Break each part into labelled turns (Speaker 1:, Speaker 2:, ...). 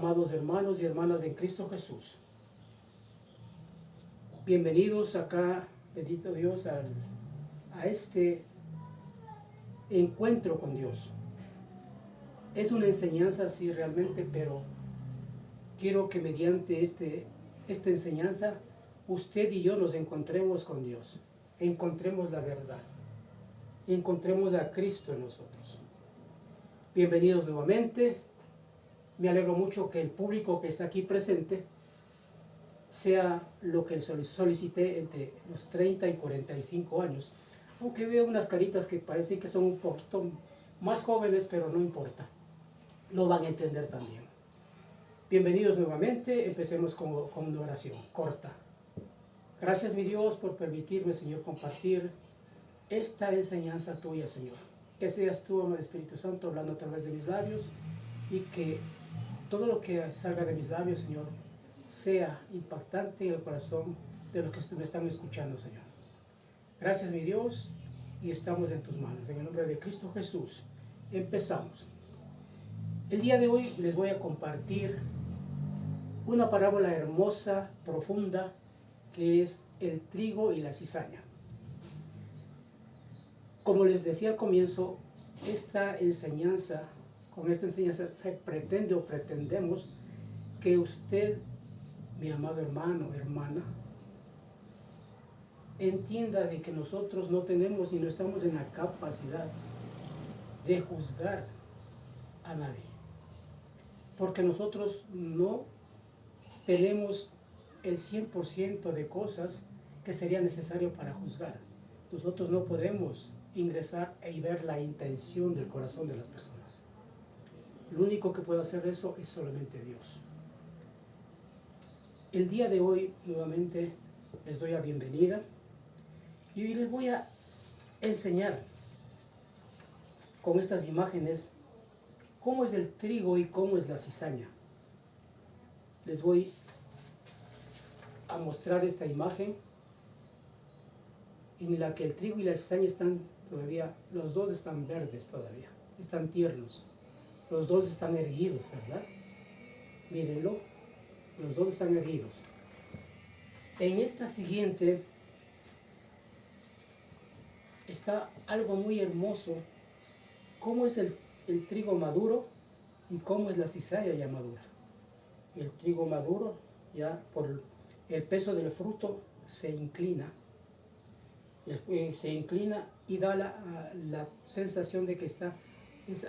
Speaker 1: amados hermanos y hermanas en Cristo Jesús. Bienvenidos acá, bendito Dios, a este encuentro con Dios. Es una enseñanza, sí, realmente, pero quiero que mediante esta enseñanza usted y yo nos encontremos con Dios, encontremos la verdad, encontremos a Cristo en nosotros. Bienvenidos nuevamente. Me alegro mucho que el público que está aquí presente sea lo que solicité entre los 30 y 45 años, aunque veo unas caritas que parecen que son un poquito más jóvenes, pero no importa, lo van a entender también. Bienvenidos nuevamente. Empecemos con una oración corta. Gracias, mi Dios, por permitirme, Señor, compartir esta enseñanza tuya, Señor. Que seas tú, amado Espíritu Santo, hablando a través de mis labios, y que todo lo que salga de mis labios, Señor, sea impactante en el corazón de los que me están escuchando, Señor. Gracias, mi Dios, y estamos en tus manos. En el nombre de Cristo Jesús, empezamos. El día de hoy les voy a compartir una parábola hermosa, profunda, que es el trigo y la cizaña. Como les decía al comienzo, con esta enseñanza se pretende o pretendemos que usted, mi amado hermano, hermana, entienda de que nosotros no tenemos y no estamos en la capacidad de juzgar a nadie, porque nosotros no tenemos el 100% de cosas que sería necesario para juzgar. Nosotros no podemos ingresar y ver la intención del corazón de las personas. Lo único que puede hacer eso es solamente Dios. El día de hoy nuevamente les doy la bienvenida y les voy a enseñar con estas imágenes cómo es el trigo y cómo es la cizaña. Les voy a mostrar esta imagen en la que el trigo y la cizaña están todavía, los dos están verdes todavía, están tiernos, los dos están erguidos, ¿verdad? Mírenlo, los dos están erguidos. En esta siguiente está algo muy hermoso, cómo es el trigo maduro y cómo es la cizaña ya madura. El trigo maduro, ya por el peso del fruto, se inclina y da la sensación de que está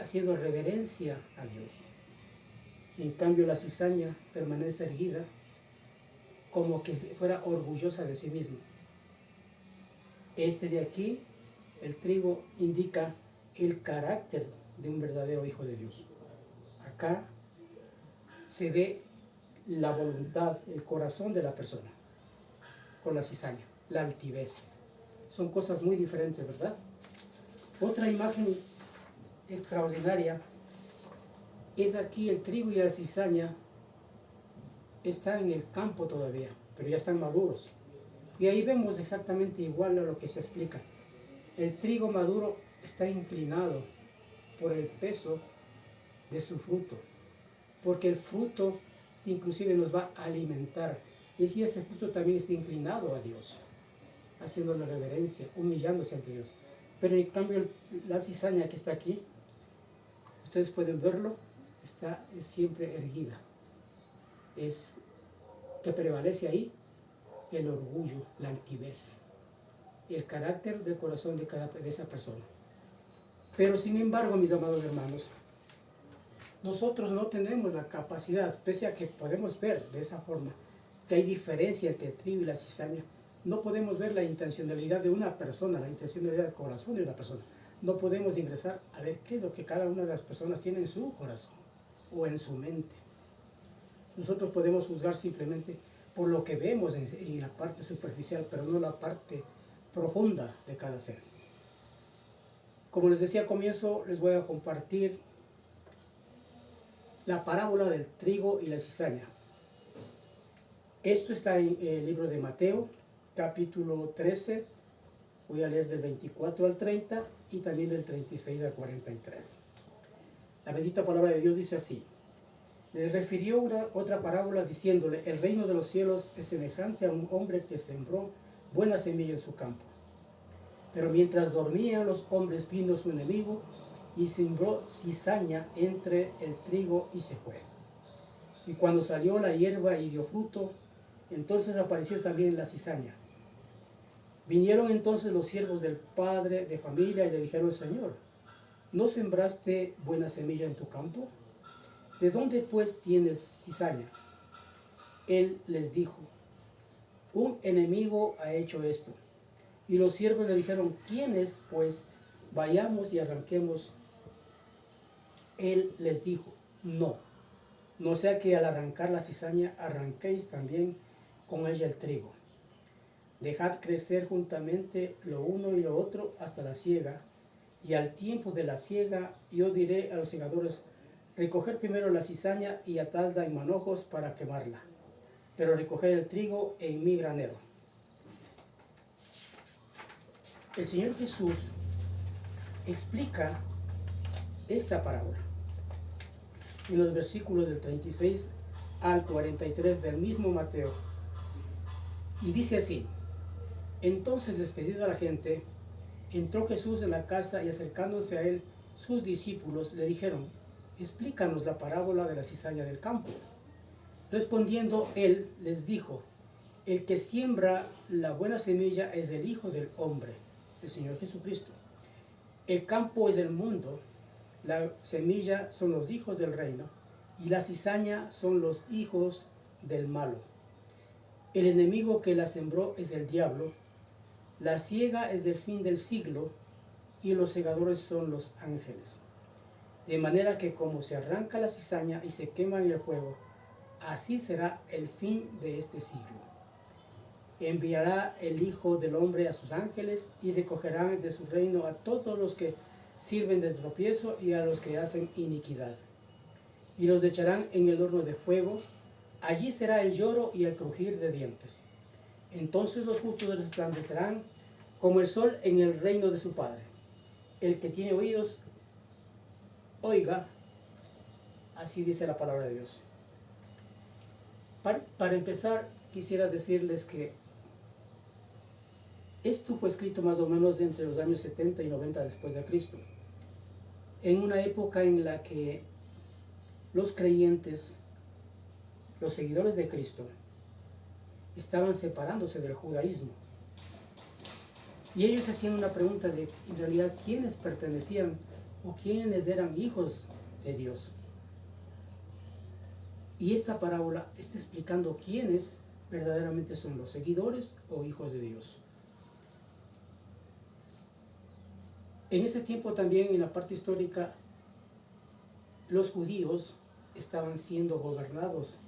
Speaker 1: haciendo reverencia a Dios. En cambio, la cizaña permanece erguida, como que fuera orgullosa de sí misma. Este de aquí, el trigo, indica el carácter de un verdadero hijo de Dios. Acá se ve la voluntad, el corazón de la persona, con la cizaña, la altivez. Son cosas muy diferentes, ¿verdad? Otra imagen extraordinaria es aquí el trigo y la cizaña están en el campo todavía, pero ya están maduros. Y ahí vemos exactamente igual a lo que se explica. El trigo maduro está inclinado por el peso de su fruto, porque el fruto inclusive nos va a alimentar. Y si ese fruto también está inclinado a Dios, haciendo la reverencia, humillándose ante Dios. Pero en cambio la cizaña que está aquí, ustedes pueden verlo, es siempre erguida. Es que prevalece ahí el orgullo, la altivez, el carácter del corazón de esa persona. Pero sin embargo, mis amados hermanos, nosotros no tenemos la capacidad, pese a que podemos ver de esa forma que hay diferencia entre el trigo y la cizaña. No podemos ver la intencionalidad de una persona, la intencionalidad del corazón de una persona. No podemos ingresar a ver qué es lo que cada una de las personas tiene en su corazón o en su mente. Nosotros podemos juzgar simplemente por lo que vemos en la parte superficial, pero no la parte profunda de cada ser. Como les decía al comienzo, les voy a compartir la parábola del trigo y la cizaña. Esto está en el libro de Mateo, capítulo 13, voy a leer del 24 al 30 y también del 36 al 43. La bendita palabra de Dios dice así: Les refirió otra parábola diciéndole: el reino de los cielos es semejante a un hombre que sembró buena semilla en su campo. Pero mientras dormían los hombres, vino su enemigo y sembró cizaña entre el trigo y se fue. Y cuando salió la hierba y dio fruto, entonces apareció también la cizaña. Vinieron entonces los siervos del padre de familia y le dijeron: Señor, ¿no sembraste buena semilla en tu campo? ¿De dónde pues tienes cizaña? Él les dijo: un enemigo ha hecho esto. Y los siervos le dijeron: ¿quién es? Pues vayamos y arranquemos. Él les dijo: no sea que al arrancar la cizaña arranquéis también con ella el trigo. Dejad crecer juntamente lo uno y lo otro hasta la siega, y al tiempo de la siega yo diré a los segadores: recoger primero la cizaña y atadla en manojos para quemarla, pero recoger el trigo en mi granero. El Señor Jesús explica esta parábola en los versículos del 36 al 43 del mismo Mateo, y dice así: entonces, despedida la gente, entró Jesús en la casa, y acercándose a él sus discípulos le dijeron: explícanos la parábola de la cizaña del campo. Respondiendo él les dijo: el que siembra la buena semilla es el Hijo del Hombre, el Señor Jesucristo. El campo es el mundo, la semilla son los hijos del reino, y la cizaña son los hijos del malo. El enemigo que la sembró es el diablo. La siega es del fin del siglo, y los segadores son los ángeles. De manera que como se arranca la cizaña y se quema en el fuego, así será el fin de este siglo. Enviará el Hijo del Hombre a sus ángeles, y recogerán de su reino a todos los que sirven de tropiezo y a los que hacen iniquidad. Y los echarán en el horno de fuego. Allí será el lloro y el crujir de dientes. Entonces los justos resplandecerán como el sol en el reino de su Padre. El que tiene oídos, oiga. Así dice la palabra de Dios. Para empezar, quisiera decirles que esto fue escrito más o menos entre los años 70 y 90 después de Cristo, en una época en la que los creyentes, los seguidores de Cristo, estaban separándose del judaísmo. Y ellos hacían una pregunta de, en realidad, ¿quiénes pertenecían o quiénes eran hijos de Dios? Y esta parábola está explicando quiénes verdaderamente son los seguidores o hijos de Dios. En ese tiempo también, en la parte histórica, los judíos estaban siendo gobernados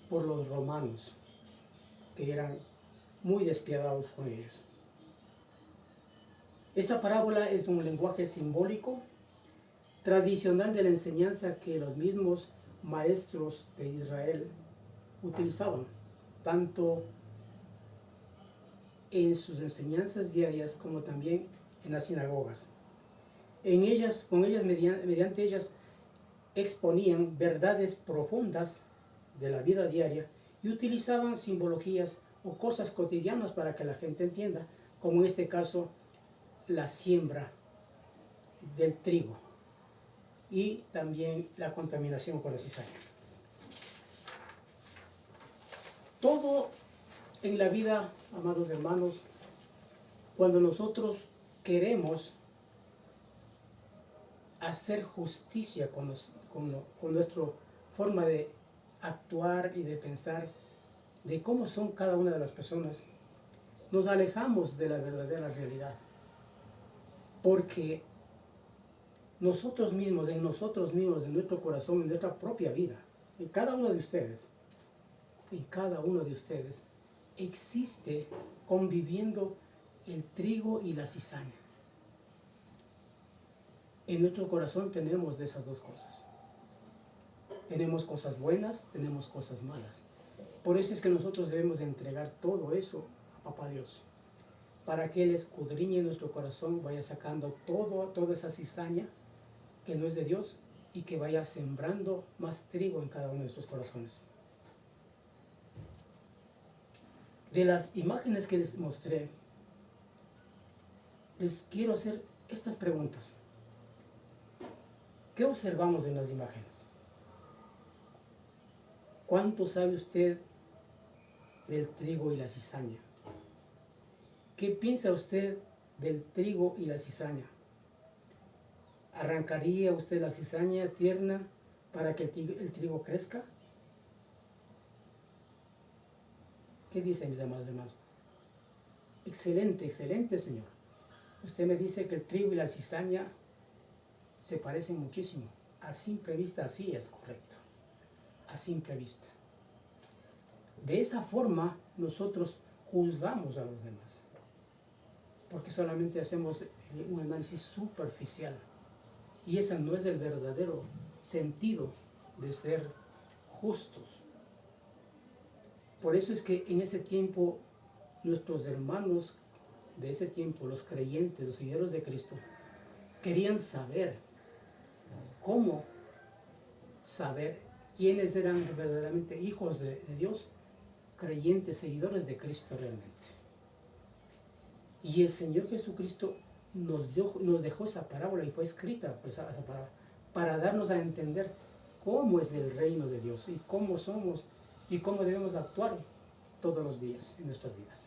Speaker 1: por los romanos, que eran muy despiadados con ellos. Esta parábola es un lenguaje simbólico, tradicional de la enseñanza que los mismos maestros de Israel utilizaban, tanto en sus enseñanzas diarias como también en las sinagogas. Mediante ellas exponían verdades profundas de la vida diaria y utilizaban simbologías o cosas cotidianas para que la gente entienda, como en este caso la siembra del trigo y también la contaminación con la cizaña. Todo en la vida, amados hermanos, cuando nosotros queremos hacer justicia con nuestra forma de actuar y de pensar, de cómo son cada una de las personas, nos alejamos de la verdadera realidad. Porque nosotros mismos, en nuestro corazón, en nuestra propia vida, en cada uno de ustedes, existe conviviendo el trigo y la cizaña. En nuestro corazón tenemos de esas dos cosas. Tenemos cosas buenas, tenemos cosas malas. Por eso es que nosotros debemos entregar todo eso a Papá Dios, para que Él escudriñe nuestro corazón, vaya sacando toda esa cizaña que no es de Dios, y que vaya sembrando más trigo en cada uno de sus corazones. De las imágenes que les mostré, les quiero hacer estas preguntas. ¿Qué observamos en las imágenes? ¿Cuánto sabe usted del trigo y la cizaña? ¿Qué piensa usted del trigo y la cizaña? ¿Arrancaría usted la cizaña tierna para que el trigo crezca? ¿Qué dicen mis amados hermanos? Excelente, excelente, Señor. Usted me dice que el trigo y la cizaña se parecen muchísimo. A simple vista, así es correcto. A simple vista. De esa forma nosotros juzgamos a los demás, porque solamente hacemos un análisis superficial, y ese no es el verdadero sentido de ser justos. Por eso es que en ese tiempo nuestros hermanos de ese tiempo, los creyentes, los seguidores de Cristo, querían saber cómo saber quiénes eran verdaderamente hijos de Dios, creyentes, seguidores de Cristo realmente. Y el Señor Jesucristo nos dejó esa parábola, y fue escrita pues, esa parábola, para darnos a entender cómo es el reino de Dios y cómo somos y cómo debemos actuar todos los días en nuestras vidas.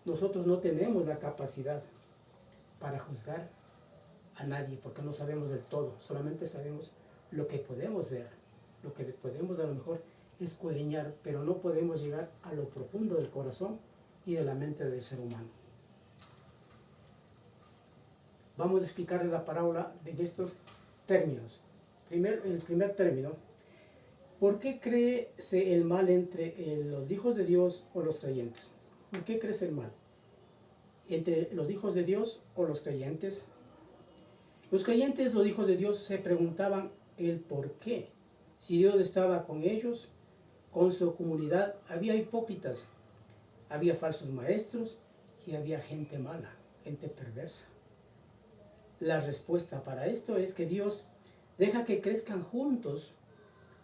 Speaker 1: Nosotros no tenemos la capacidad para juzgar a nadie, porque no sabemos del todo, solamente sabemos lo que podemos ver, lo que podemos a lo mejor escudriñar, pero no podemos llegar a lo profundo del corazón y de la mente del ser humano. Vamos a explicar la parábola en estos términos. El primer término: ¿por qué crece el mal entre los hijos de Dios o los creyentes? ¿Por qué crece el mal entre los hijos de Dios o los creyentes? Los creyentes, los hijos de Dios, se preguntaban el por qué. Si Dios estaba con ellos, con su comunidad, había hipócritas, había falsos maestros y había gente mala, gente perversa. La respuesta para esto es que Dios deja que crezcan juntos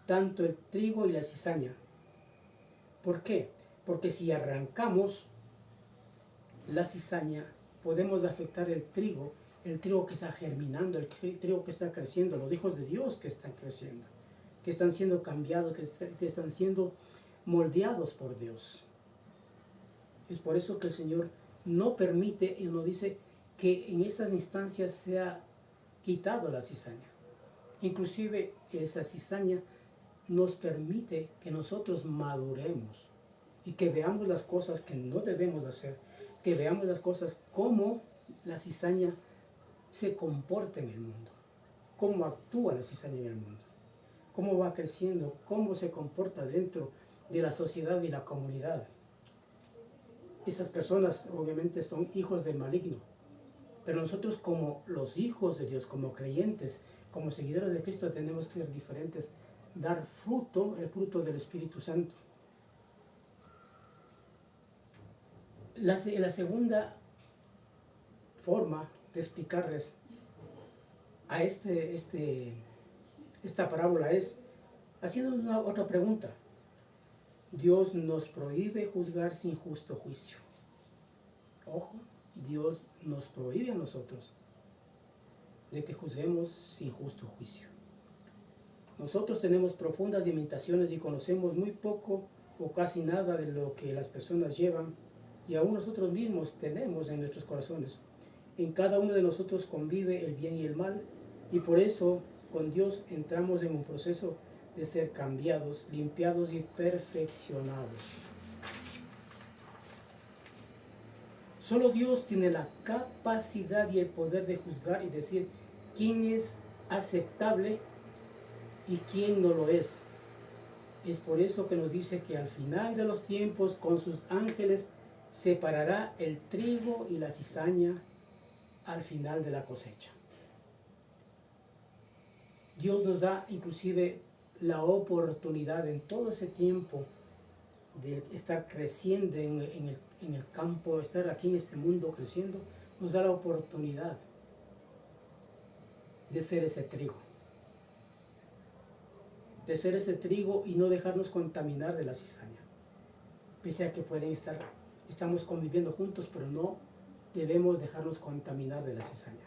Speaker 1: tanto el trigo y la cizaña. ¿Por qué? Porque si arrancamos la cizaña, podemos afectar el trigo que está germinando, el trigo que está creciendo, los hijos de Dios que están creciendo, que están siendo cambiados, que están siendo moldeados por Dios. Es por eso que el Señor no permite y no dice que en esas instancias sea quitado la cizaña. Inclusive esa cizaña nos permite que nosotros maduremos y que veamos las cosas que no debemos hacer, que veamos las cosas como la cizaña se comporta en el mundo, cómo actúa la cizaña en el mundo, cómo va creciendo, cómo se comporta dentro de la sociedad y la comunidad. Esas personas obviamente son hijos del maligno, pero nosotros como los hijos de Dios, como creyentes, como seguidores de Cristo, tenemos que ser diferentes, dar fruto, el fruto del Espíritu Santo. La segunda forma de explicarles a esta parábola es haciendo otra pregunta. Dios nos prohíbe juzgar sin justo juicio. Ojo, Dios nos prohíbe a nosotros de que juzguemos sin justo juicio. Nosotros tenemos profundas limitaciones y conocemos muy poco o casi nada de lo que las personas llevan, y aún nosotros mismos tenemos en nuestros corazones. En cada uno de nosotros convive el bien y el mal, y por eso con Dios entramos en un proceso de ser cambiados, limpiados y perfeccionados. Solo Dios tiene la capacidad y el poder de juzgar y decir quién es aceptable y quién no lo es. Es por eso que nos dice que al final de los tiempos, con sus ángeles, separará el trigo y la cizaña al final de la cosecha. Dios nos da inclusive la oportunidad en todo ese tiempo de estar creciendo en el campo, estar aquí en este mundo creciendo, nos da la oportunidad de ser ese trigo. de ser ese trigo y no dejarnos contaminar de la cizaña. Pese a que estamos conviviendo juntos, pero no debemos dejarnos contaminar de la cizaña.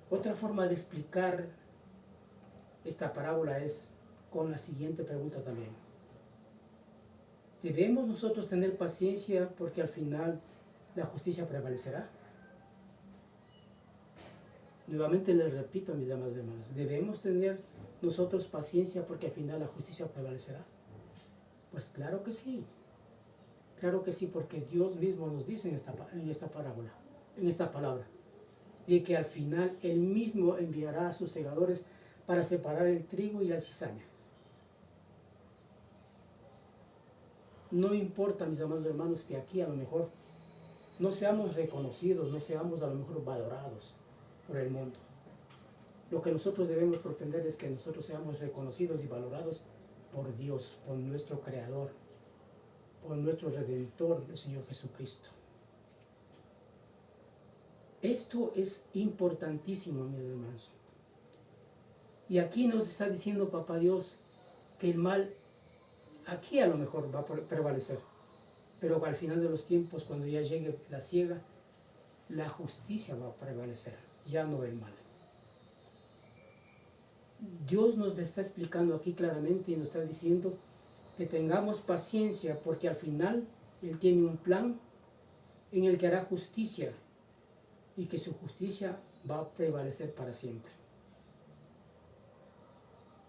Speaker 1: Otra forma de explicar esta parábola es con la siguiente pregunta también. ¿Debemos nosotros tener paciencia porque al final la justicia prevalecerá? Nuevamente les repito, mis amados hermanos, ¿debemos tener nosotros paciencia porque al final la justicia prevalecerá? Pues claro que sí, porque Dios mismo nos dice en esta parábola, en esta palabra, de que al final Él mismo enviará a sus segadores para separar el trigo y la cizaña. No importa, mis amados hermanos, que aquí a lo mejor no seamos reconocidos, no seamos a lo mejor valorados por el mundo. Lo que nosotros debemos pretender es que nosotros seamos reconocidos y valorados por Dios, por nuestro Creador, por nuestro Redentor, el Señor Jesucristo. Esto es importantísimo, mis hermanos. Y aquí nos está diciendo Papá Dios que el mal aquí a lo mejor va a prevalecer, pero al final de los tiempos, cuando ya llegue la siega, la justicia va a prevalecer, ya no el mal. Dios nos está explicando aquí claramente y nos está diciendo que tengamos paciencia porque al final Él tiene un plan en el que hará justicia y que su justicia va a prevalecer para siempre.